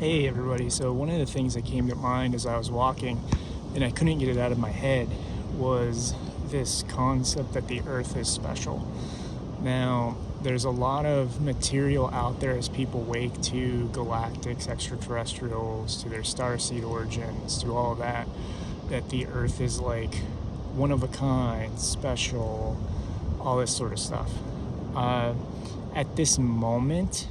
Hey everybody, so one of the things that came to mind as I was walking and I couldn't get it out of my head was this concept that the earth is special. Now, there's a lot of material out there as people wake to galactics, extraterrestrials, to their starseed origins, to all of that, that the earth is like one of a kind, special, all this sort of stuff. At this moment,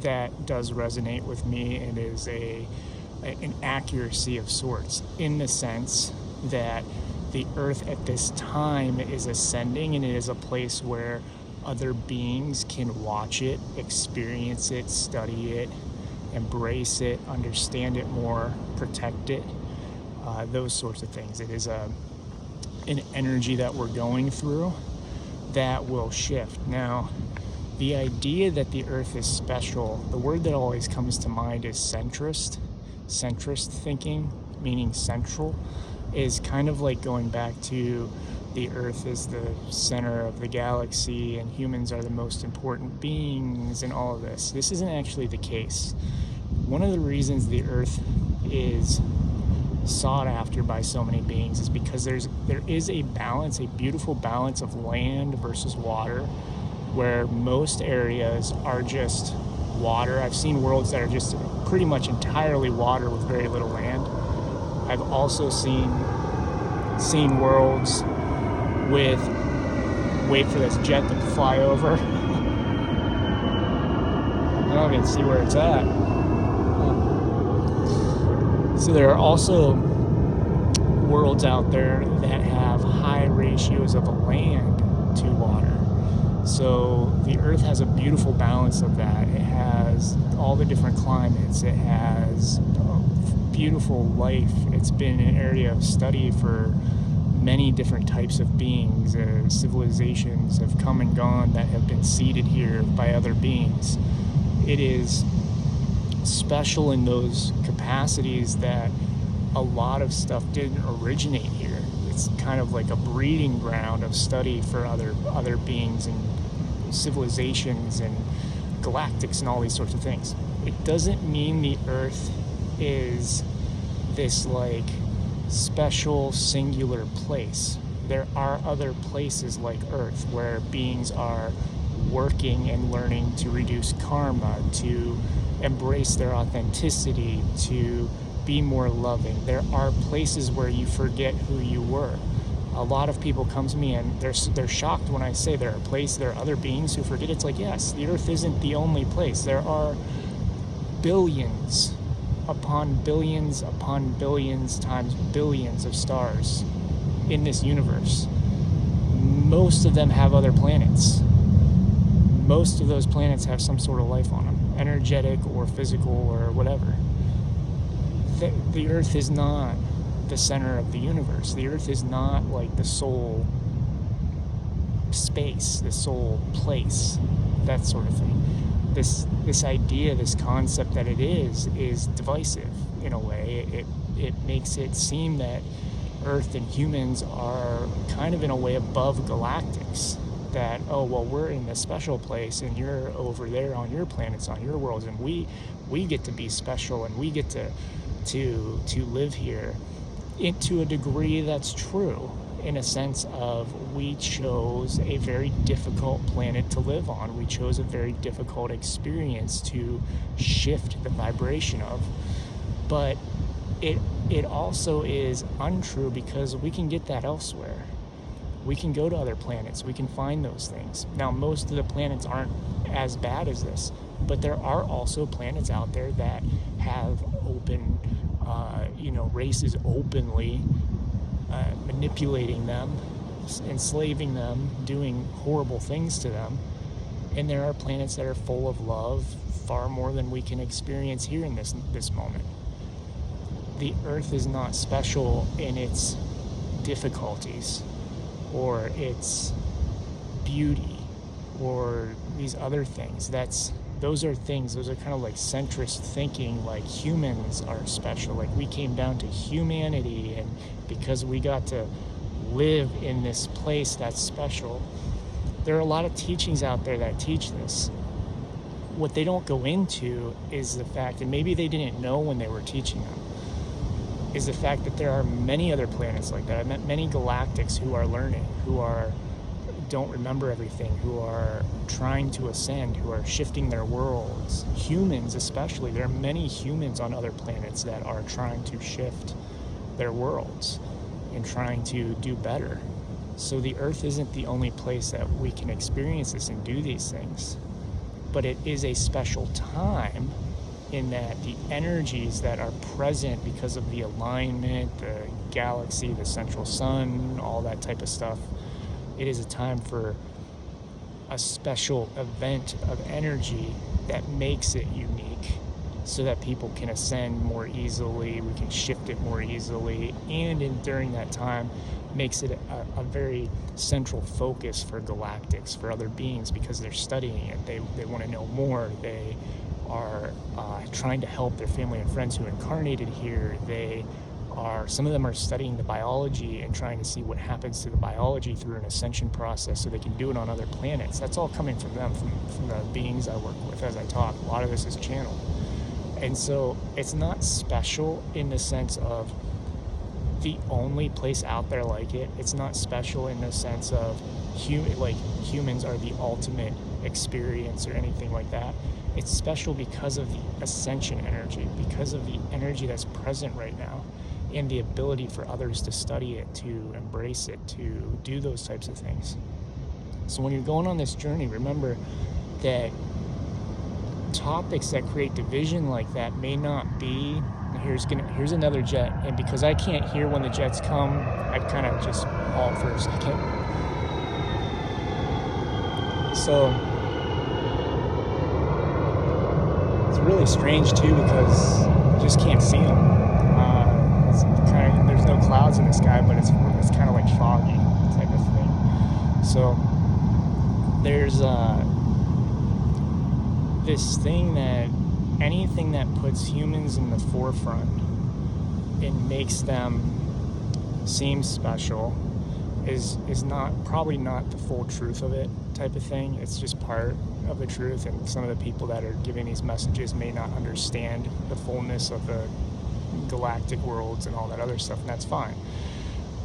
that does resonate with me and is an accuracy of sorts, in the sense that the earth at this time is ascending, and it is a place where other beings can watch it, experience it, study it, embrace it, understand it more, protect it, those sorts of things. It is an energy that we're going through that will shift. Now, the idea that the earth is special, the word that always comes to mind is centrist. Centrist thinking, meaning central, is kind of like going back to the earth is the center of the galaxy and humans are the most important beings and all of this. This isn't actually the case. One of the reasons the earth is sought after by so many beings is because there is a balance, a beautiful balance of land versus water, where most areas are just water. I've seen worlds that are just pretty much entirely water with very little land. I've also seen worlds with, wait for this jet to fly over. I don't even see where it's at. So there are also worlds out there that have high ratios of land to water. So the earth has a beautiful balance of that. It has all the different climates. It has beautiful life. It's been an area of study for many different types of beings. Civilizations have come and gone that have been seeded here by other beings. It is special in those capacities that a lot of stuff didn't originate here. It's kind of like a breeding ground of study for other beings and civilizations and galactics and all these sorts of things. It doesn't mean the earth is this like special singular place. There are other places like earth where beings are working and learning to reduce karma, to embrace their authenticity, to be more loving. There are places where you forget who you were. A lot of people come to me and they're shocked when I say there are other beings who forget. It's like, yes, the earth isn't the only place. There are billions upon billions upon billions times billions of stars in this universe. Most of them have other planets. Most of those planets have some sort of life on them, energetic or physical or whatever. The earth is not the center of the universe. The earth is not like the sole space, the sole place, that sort of thing. This idea, this concept that it is divisive in a way. It makes it seem that earth and humans are kind of in a way above galactics. That, oh, well, we're in this special place and you're over there on your planets, on your worlds, and we get to be special and we get to live here. To a degree, that's true, in a sense of we chose a very difficult planet to live on. We chose a very difficult experience to shift the vibration of. But it also is untrue because we can get that elsewhere. We can go to other planets. We can find those things. Now, most of the planets aren't as bad as this, but there are also planets out there that have open races openly manipulating them, enslaving them, doing horrible things to them. And there are planets that are full of love, far more than we can experience here in this moment. The earth is not special in its difficulties or its beauty or these other things. Those are kind of like centrist thinking, like humans are special, like we came down to humanity and because we got to live in this place that's special. There are a lot of teachings out there that teach this. what they don't go into is the fact, and maybe they didn't know when they were teaching them, is the fact that there are many other planets like that. I met many galactics who are learning, who don't remember everything, who are trying to ascend, who are shifting their worlds. Humans especially, there are many humans on other planets that are trying to shift their worlds and trying to do better. So the Earth isn't the only place that we can experience this and do these things, but it is a special time in that the energies that are present because of the alignment, the galaxy, the central sun, all that type of stuff, it is a time for a special event of energy that makes it unique so that people can ascend more easily, we can shift it more easily, and during that time makes it a very central focus for galactics, for other beings, because they're studying it. They want to know more. They are trying to help their family and friends who incarnated here. Some of them are studying the biology and trying to see what happens to the biology through an ascension process so they can do it on other planets. That's all coming from them, from the beings I work with as I talk. A lot of this is channeled. And so it's not special in the sense of the only place out there like it. It's not special in the sense of humans are the ultimate experience or anything like that. It's special because of the ascension energy, because of the energy that's present right now, and the ability for others to study it, to embrace it, to do those types of things. So when you're going on this journey, remember that topics that create division like that may not be, here's another jet, and because I can't hear when the jets come, I kind of just halt for a second. So it's really strange too, because you just can't see them. There's no clouds in the sky, but it's kind of like foggy type of thing. So there's this thing that anything that puts humans in the forefront and makes them seem special is probably not the full truth of it type of thing. It's just part of the truth, and some of the people that are giving these messages may not understand the fullness of the galactic worlds and all that other stuff, and that's fine.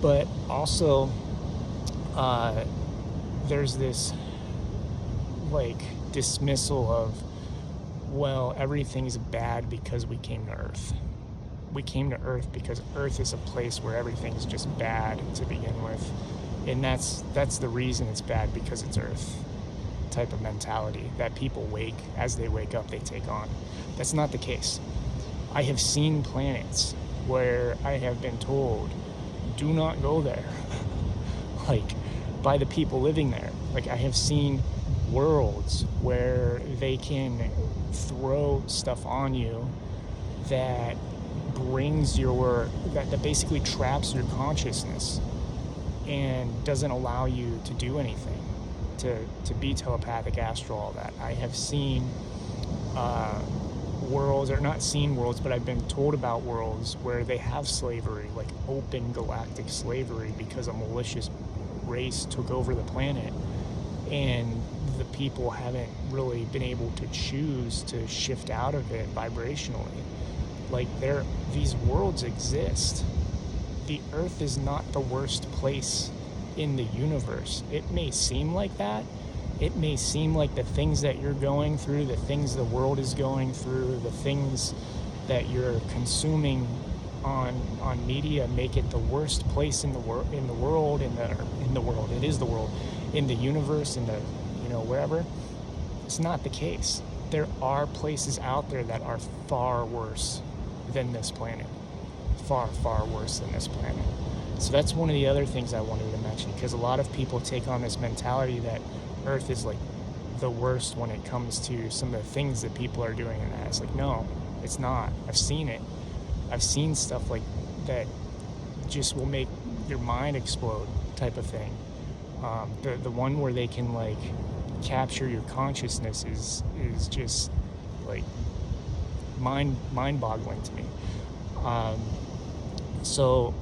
But also there's this dismissal of, well, everything's bad because we came to Earth. We came to Earth because Earth is a place where everything's just bad to begin with, and that's the reason it's bad, because it's Earth type of mentality that people as they wake up, they take on. That's not the case. I have seen planets where I have been told, do not go there, by the people living there. I have seen worlds where they can throw stuff on you that brings that basically traps your consciousness and doesn't allow you to do anything, to be telepathic, astral, all that. I have seen worlds, or not seen worlds, but I've been told about worlds where they have slavery, open galactic slavery, because a malicious race took over the planet and the people haven't really been able to choose to shift out of it vibrationally. These worlds exist. The Earth is not the worst place in the universe. It may seem like that. It may seem like the things that you're going through, the things the world is going through, the things that you're consuming on media make it the worst place in the world, it is the world, in the universe, in the, wherever. It's not the case. There are places out there that are far worse than this planet. Far, far worse than this planet. So that's one of the other things I wanted to mention, because a lot of people take on this mentality that Earth is the worst when it comes to some of the things that people are doing, and that it's no, it's not. I've seen it. I've seen stuff that just will make your mind explode type of thing. The one where they can capture your consciousness is just mind-boggling to me. So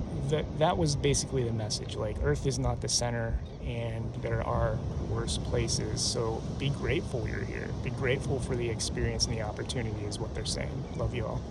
that was basically the message. Earth is not the center, and there are worse places. So be grateful you're here. Be grateful for the experience and the opportunity is what they're saying. Love you all.